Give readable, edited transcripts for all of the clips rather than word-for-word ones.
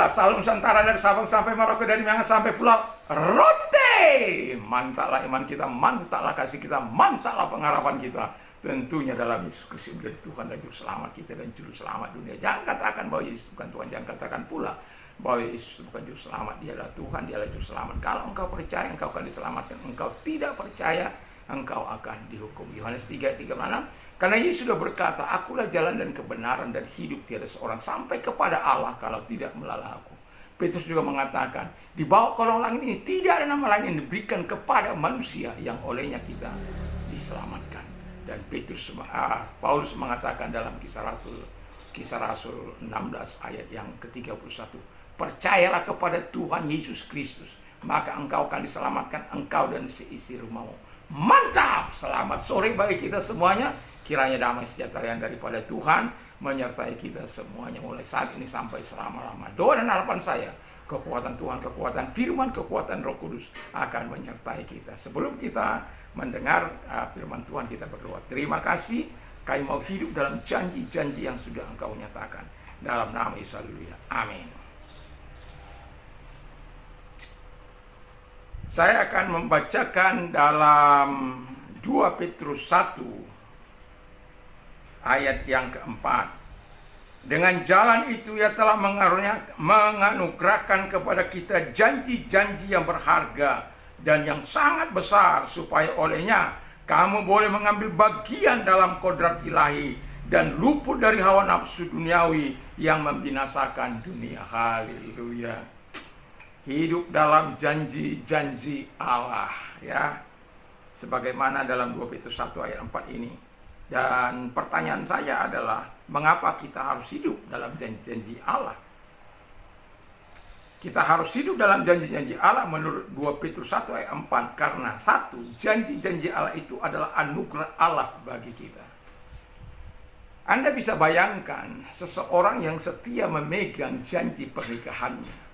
Indonesia, Salum Nusantara dari Sabang sampai Merauke, dari Miangas sampai Pulau Rote. Mantaplah iman kita, mantaplah kasih kita, mantaplah pengharapan kita. Tentunya dalam Yesus Kristus menjadi Tuhan dan Juru Selamat kita dan Juru Selamat dunia. Jangan katakan bahwa Yesus bukan Tuhan, jangan katakan pula bahwa Yesus bukan Juru Selamat. Dia adalah Tuhan, dia adalah Juru Selamat. Kalau engkau percaya, engkau akan diselamatkan. Engkau tidak percaya, engkau akan dihukum. Yohanes 3:3-6. Karena Yesus sudah berkata, akulah jalan dan kebenaran dan hidup, tiada seorang sampai kepada Allah kalau tidak melalui aku. Petrus juga mengatakan, di bawah kolong langit ini tidak ada nama lain yang diberikan kepada manusia yang olehnya kita diselamatkan. Dan Paulus mengatakan dalam Kisah Rasul 16 ayat yang ke-31, percayalah kepada Tuhan Yesus Kristus, maka engkau akan diselamatkan, engkau dan seisi rumahmu. Mantap! Selamat sore bagi kita semuanya. Kiranya damai sejahtera yang daripada Tuhan menyertai kita semuanya mulai saat ini sampai selama-lama. Doa dan harapan saya, kekuatan Tuhan, kekuatan firman, kekuatan Roh Kudus akan menyertai kita. Sebelum kita mendengar firman Tuhan, kita berdoa. Terima kasih, kami mau hidup dalam janji-janji yang sudah Engkau nyatakan. Dalam nama Yesus, haleluya. Amin. Saya akan membacakan dalam 2 Petrus 1 ayat yang keempat. Dengan jalan itu ia telah menganugerahkan kepada kita janji-janji yang berharga dan yang sangat besar, supaya olehnya kamu boleh mengambil bagian dalam kodrat ilahi dan luput dari hawa nafsu duniawi yang membinasakan dunia. Haleluya. Hidup dalam janji-janji Allah, ya. Sebagaimana dalam 2 Petrus 1 ayat 4 ini. Dan pertanyaan saya adalah, mengapa kita harus hidup dalam janji-janji Allah? Kita harus hidup dalam janji-janji Allah menurut 2 Petrus 1 ayat 4. Karena satu, janji-janji Allah itu adalah anugerah Allah bagi kita. Anda bisa bayangkan seseorang yang setia memegang janji pernikahannya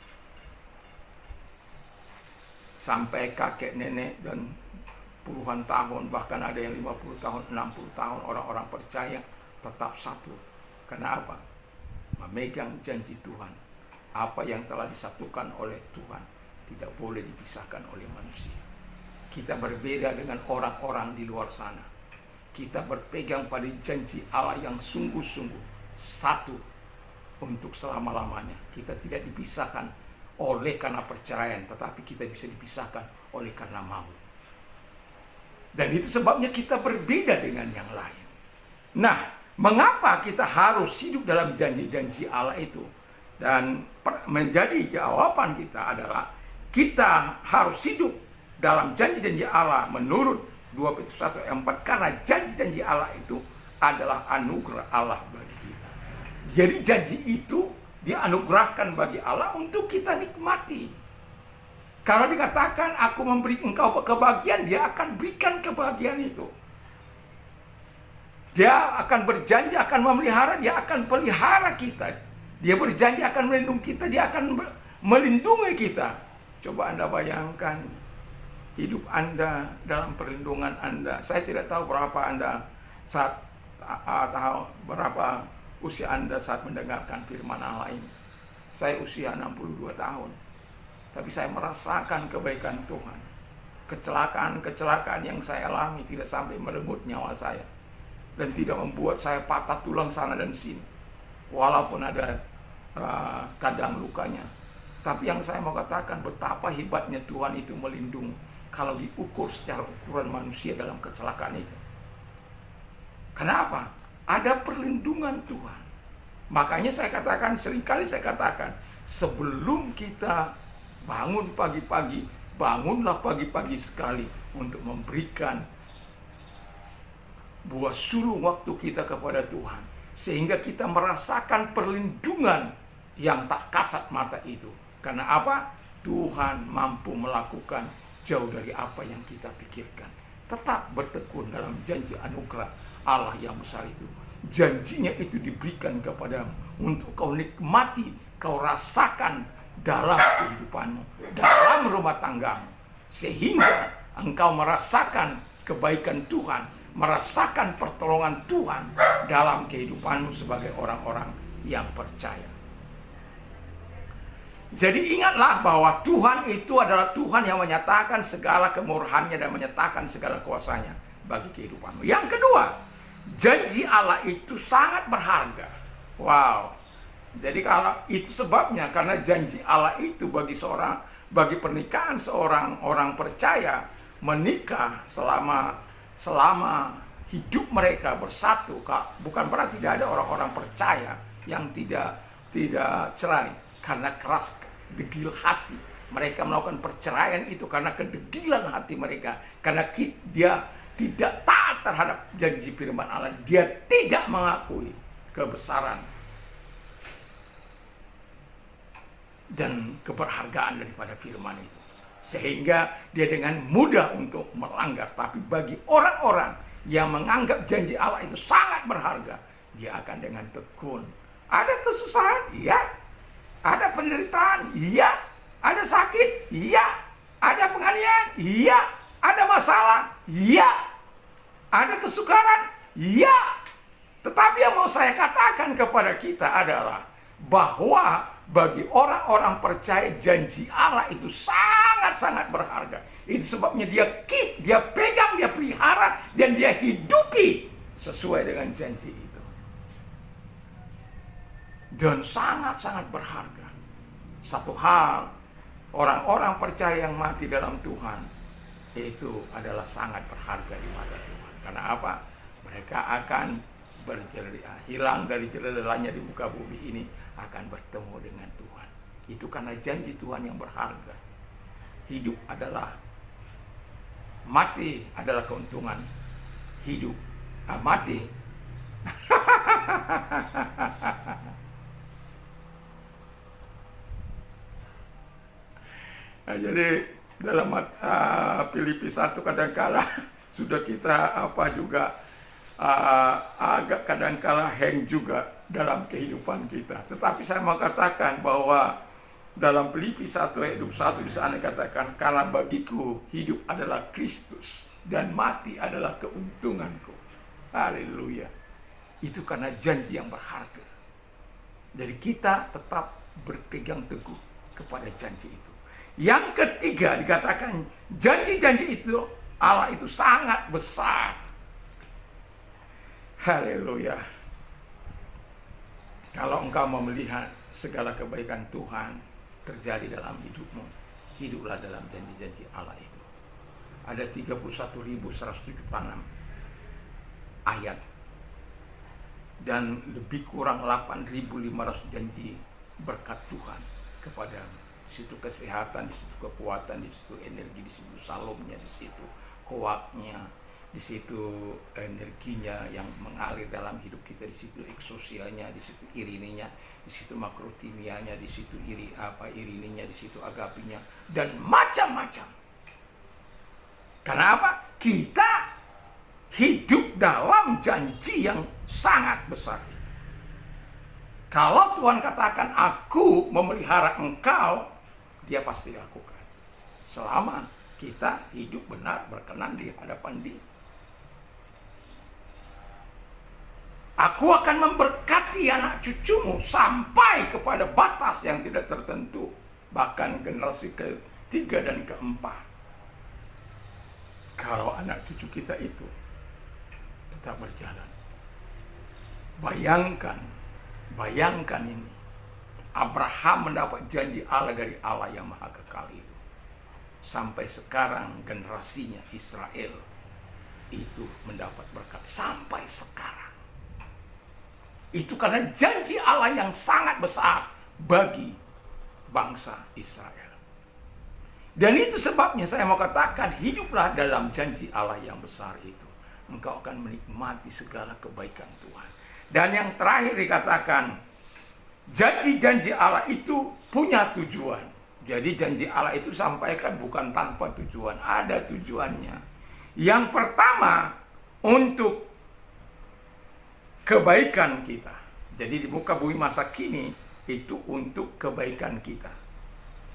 sampai kakek nenek dan puluhan tahun, bahkan ada yang 50 tahun, 60 tahun, orang-orang percaya tetap satu. Kenapa? Memegang janji Tuhan. Apa yang telah disatukan oleh Tuhan tidak boleh dipisahkan oleh manusia. Kita berbeda dengan orang-orang di luar sana. Kita berpegang pada janji Allah yang sungguh-sungguh satu untuk selama-lamanya. Kita tidak dipisahkan oleh karena perceraian, tetapi kita bisa dipisahkan oleh karena maut. Dan itu sebabnya kita berbeda dengan yang lain. Nah, mengapa kita harus hidup dalam janji-janji Allah itu? Dan menjadi jawaban kita adalah, kita harus hidup dalam janji-janji Allah menurut 2 Petrus 1 ayat 4, karena janji-janji Allah itu adalah anugerah Allah bagi kita. Jadi janji itu dianugerahkan bagi Allah untuk kita nikmati. Kalau dikatakan aku memberi engkau kebahagiaan, dia akan berikan kebahagiaan itu. Dia akan berjanji akan memelihara, dia akan pelihara kita. Dia berjanji akan melindungi kita, dia akan melindungi kita. Coba Anda bayangkan hidup Anda dalam perlindungan Anda. Saya tidak tahu berapa Anda saat tahu berapa usia Anda saat mendengarkan firman Allah ini. Saya usia 62 tahun. Tapi saya merasakan kebaikan Tuhan. Kecelakaan-kecelakaan yang saya alami tidak sampai merenggut nyawa saya. Dan tidak membuat saya patah tulang sana dan sini. Walaupun ada kadang lukanya. Tapi yang saya mau katakan, betapa hebatnya Tuhan itu melindungi. Kalau diukur secara ukuran manusia dalam kecelakaan itu. Kenapa? Ada perlindungan Tuhan. Makanya saya katakan, seringkali saya katakan, sebelum kita bangun pagi-pagi, bangunlah pagi-pagi sekali untuk memberikan buah sulung waktu kita kepada Tuhan. Sehingga kita merasakan perlindungan yang tak kasat mata itu. Karena apa? Tuhan mampu melakukan jauh dari apa yang kita pikirkan. Tetap bertekun dalam janji anugerah Allah yang besar itu. Janjinya itu diberikan kepadamu untuk kau nikmati, kau rasakan dalam kehidupanmu, dalam rumah tanggamu. Sehingga engkau merasakan kebaikan Tuhan, merasakan pertolongan Tuhan dalam kehidupanmu sebagai orang-orang yang percaya. Jadi ingatlah bahwa Tuhan itu adalah Tuhan yang menyatakan segala kemurahannya dan menyatakan segala kuasanya bagi kehidupanmu. Yang kedua, janji Allah itu sangat berharga. Wow. Jadi kalau itu sebabnya, karena janji Allah itu bagi pernikahan seorang orang percaya menikah selama hidup mereka bersatu. Bukan berarti tidak ada orang-orang percaya yang tidak cerai karena keras degil hati. Mereka melakukan perceraian itu karena kedegilan hati mereka, karena dia tidak taat terhadap janji firman Allah. Dia tidak mengakui kebesaran dan keberhargaan daripada firman itu, sehingga dia dengan mudah untuk melanggar. Tapi bagi orang-orang yang menganggap janji Allah itu sangat berharga, dia akan dengan tekun. Ada kesusahan? Iya. Ada penderitaan? Iya. Ada sakit? Iya. Ada penganiayaan? Iya. Ada masalah? Iya. Ada kesukaran? Iya. Tetapi yang mau saya katakan kepada kita adalah bahwa bagi orang-orang percaya janji Allah itu sangat-sangat berharga. Itu sebabnya dia pegang, dia pelihara, dan dia hidupi sesuai dengan janji itu. Dan sangat-sangat berharga. Satu hal, orang-orang percaya yang mati dalam Tuhan itu adalah sangat berharga di mata Tuhan. Karena apa? Mereka akan hilang dari jelelahnya di muka bumi ini, akan bertemu dengan Tuhan. Itu karena janji Tuhan yang berharga. Hidup adalah, mati adalah keuntungan. Mati Nah, jadi dalam Filipi 1 kadangkala sudah kita agak kadangkala hang juga dalam kehidupan kita. Tetapi saya mau katakan bahwa dalam Filipi 1 ayat 21 di sana katakan, karena bagiku hidup adalah Kristus dan mati adalah keuntunganku. Haleluya. Itu karena janji yang berharga. Jadi kita tetap berpegang teguh kepada janji itu. Yang ketiga dikatakan janji-janji itu Allah itu sangat besar. Haleluya. Kalau engkau mau melihat segala kebaikan Tuhan terjadi dalam hidupmu, hiduplah dalam janji-janji Allah itu. Ada 31.176 ayat dan lebih kurang 8.500 janji berkat Tuhan kepada. Di situ kesehatan, di situ kekuatan, di situ energi, di situ salomnya, di situ kuatnya, di situ energinya yang mengalir dalam hidup kita, di situ eksosialnya, di situ irininya, di situ makrotimianya, di situ irininya, di situ agapinya, dan macam-macam. Karena apa? Kita hidup dalam janji yang sangat besar. Kalau Tuhan katakan, aku memelihara engkau, dia pasti lakukan. Selama kita hidup benar, berkenan di hadapan Dia. Aku akan memberkati anak cucumu sampai kepada batas yang tidak tertentu. Bahkan generasi ketiga dan keempat. Kalau anak cucu kita itu tetap berjalan. Bayangkan ini. Abraham mendapat janji Allah dari Allah yang Maha Kekal itu. Sampai sekarang generasinya Israel itu mendapat berkat sampai sekarang. Itu karena janji Allah yang sangat besar bagi bangsa Israel. Dan itu sebabnya saya mau katakan, hiduplah dalam janji Allah yang besar itu. Engkau akan menikmati segala kebaikan Tuhan. Dan yang terakhir dikatakan, janji-janji Allah itu punya tujuan. Jadi janji Allah itu sampaikan bukan tanpa tujuan, ada tujuannya. Yang pertama, untuk kebaikan kita. Jadi di muka bumi masa kini itu untuk kebaikan kita.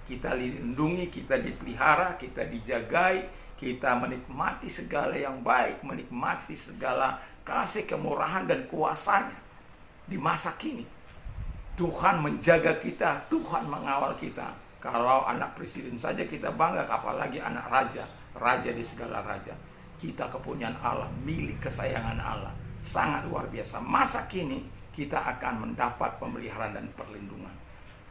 Kita dilindungi, kita dipelihara, kita dijagai, kita menikmati segala yang baik, menikmati segala kasih, kemurahan dan kuasanya di masa kini. Tuhan menjaga kita, Tuhan mengawal kita. Kalau anak presiden saja kita bangga, apalagi anak raja, raja di segala raja. Kita kepunyaan Allah, milik kesayangan Allah, sangat luar biasa. Masa kini kita akan mendapat pemeliharaan dan perlindungan.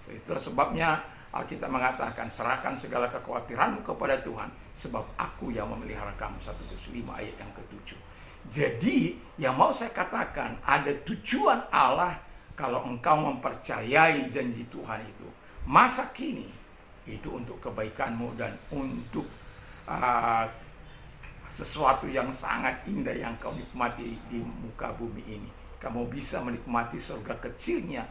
Itulah sebabnya Alkitab mengatakan, serahkan segala kekhawatiranmu kepada Tuhan, sebab aku yang memelihara kamu. 1 Petrus 5 ayat yang ke-7. Jadi yang mau saya katakan, ada tujuan Allah kalau engkau mempercayai janji Tuhan itu. Masa kini itu untuk kebaikanmu dan untuk sesuatu yang sangat indah yang kau nikmati di muka bumi ini. Kamu bisa menikmati surga kecilnya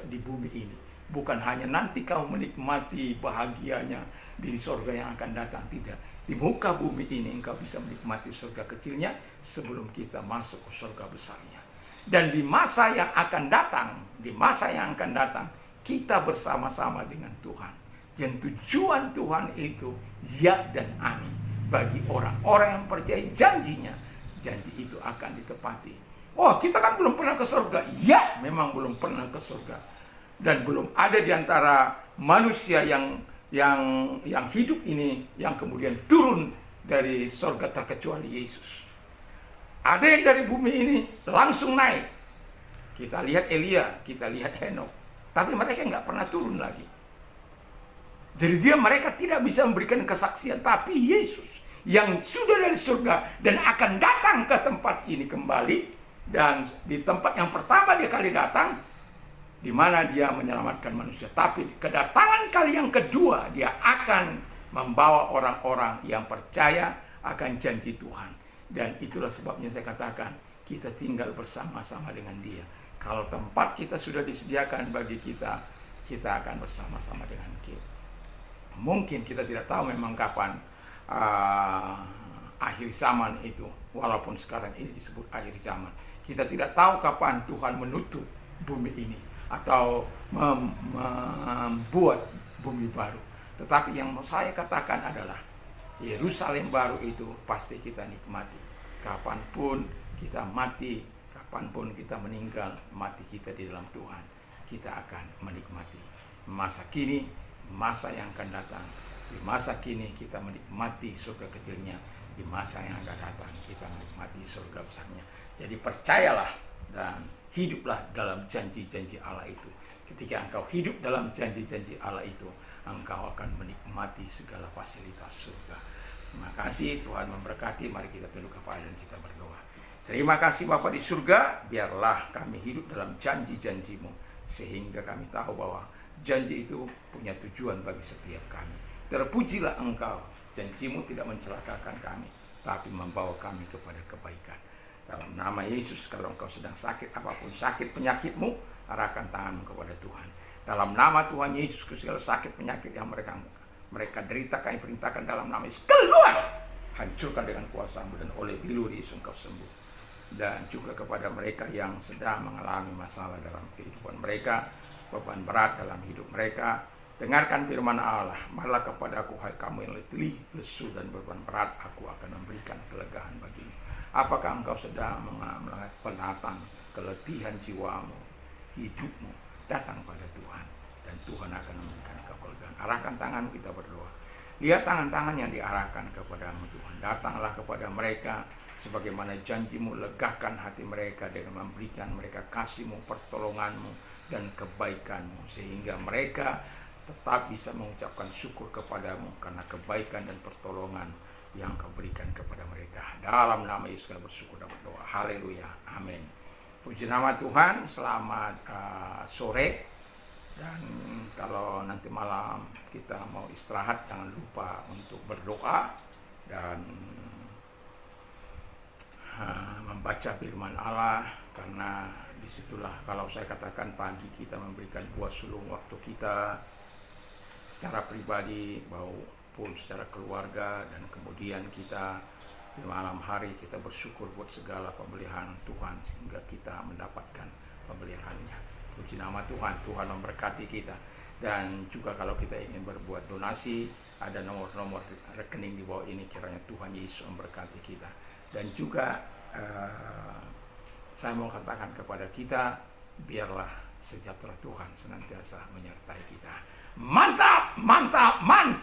di bumi ini. Bukan hanya nanti kau menikmati bahagianya di surga yang akan datang, tidak. Di muka bumi ini engkau bisa menikmati surga kecilnya sebelum kita masuk ke surga besarnya. Dan di masa yang akan datang, kita bersama-sama dengan Tuhan. Dan tujuan Tuhan itu ya dan amin. Bagi orang-orang yang percaya janjinya, janji itu akan ditepati. Oh, kita kan belum pernah ke surga. Ya, memang belum pernah ke surga. Dan belum ada di antara manusia yang hidup ini yang kemudian turun dari surga terkecuali Yesus. Ada yang dari bumi ini langsung naik. Kita lihat Elia, kita lihat Henok, tapi mereka nggak pernah turun lagi. Jadi mereka tidak bisa memberikan kesaksian. Tapi Yesus yang sudah dari surga dan akan datang ke tempat ini kembali, dan di tempat yang pertama dia kali datang, di mana dia menyelamatkan manusia. Tapi kedatangan kali yang kedua, dia akan membawa orang-orang yang percaya akan janji Tuhan. Dan itulah sebabnya saya katakan, kita tinggal bersama-sama dengan dia. Kalau tempat kita sudah disediakan bagi kita, kita akan bersama-sama dengan dia. Mungkin kita tidak tahu memang kapan akhir zaman itu. Walaupun sekarang ini disebut akhir zaman, kita tidak tahu kapan Tuhan menutup bumi ini atau membuat bumi baru. Tetapi yang mau saya katakan adalah Yerusalem baru itu pasti kita nikmati. Kapanpun kita mati, kapanpun kita meninggal, mati kita di dalam Tuhan, kita akan menikmati masa kini, masa yang akan datang. Di masa kini kita menikmati surga kecilnya, di masa yang akan datang kita menikmati surga besarnya. Jadi percayalah dan hiduplah dalam janji-janji Allah itu. Ketika engkau hidup dalam janji-janji Allah itu, engkau akan menikmati segala fasilitas surga. Terima kasih, Tuhan memberkati. Mari kita tunduk kepala dan kita berdoa. Terima kasih Bapa di surga, biarlah kami hidup dalam janji-janji-Mu, sehingga kami tahu bahwa janji itu punya tujuan bagi setiap kami. Terpujilah Engkau, janji-Mu tidak mencelakakan kami, tapi membawa kami kepada kebaikan. Dalam nama Yesus, kalau engkau sedang sakit, apapun sakit penyakitmu, arahkan tanganmu kepada Tuhan. Dalam nama Tuhan Yesus, segala sakit penyakit yang mereka derita, kami perintahkan dalam nama Yesus, keluar! Hancurkan dengan kuasa-Mu, dan oleh bilur Yesus engkau sembuh. Dan juga kepada mereka yang sedang mengalami masalah dalam kehidupan mereka, beban berat dalam hidup mereka, dengarkan firman Allah, marilah kepada aku, hai kamu yang letih, lesu, dan beban berat, aku akan memberikan kelegaan bagimu. Apakah engkau sedang mengalami penatang, keletihan jiwamu, hidupmu, datang pada Tuhan, dan Tuhan akan memberikan kelegaan. Arahkan tangan, kita berdoa. Lihat tangan-tangan yang diarahkan kepadamu Tuhan. Datanglah kepada mereka, sebagaimana janji-Mu, legakan hati mereka dengan memberikan mereka kasih-Mu, pertolongan-Mu, dan kebaikan-Mu, sehingga mereka tetap bisa mengucapkan syukur kepadamu karena kebaikan dan pertolongan yang Kau berikan kepada mereka. Dalam nama Yesus kami bersyukur dan berdoa. Haleluya. Amin. Puji nama Tuhan. Selamat sore. Dan kalau nanti malam kita mau istirahat, jangan lupa untuk berdoa dan membaca firman Allah, karena disitulah kalau saya katakan pagi kita memberikan buah sulung waktu kita secara pribadi maupun secara keluarga, dan kemudian kita di malam hari kita bersyukur buat segala pemeliharaan Tuhan sehingga kita mendapatkan pemeliharaannya. Puji nama Tuhan. Tuhan memberkati kita. Dan juga kalau kita ingin berbuat donasi, ada nomor-nomor rekening di bawah ini. Kiranya Tuhan Yesus memberkati kita. Dan juga saya mau katakan kepada kita, biarlah Sejahtera Tuhan senantiasa menyertai kita. Mantap, mantap, mantap.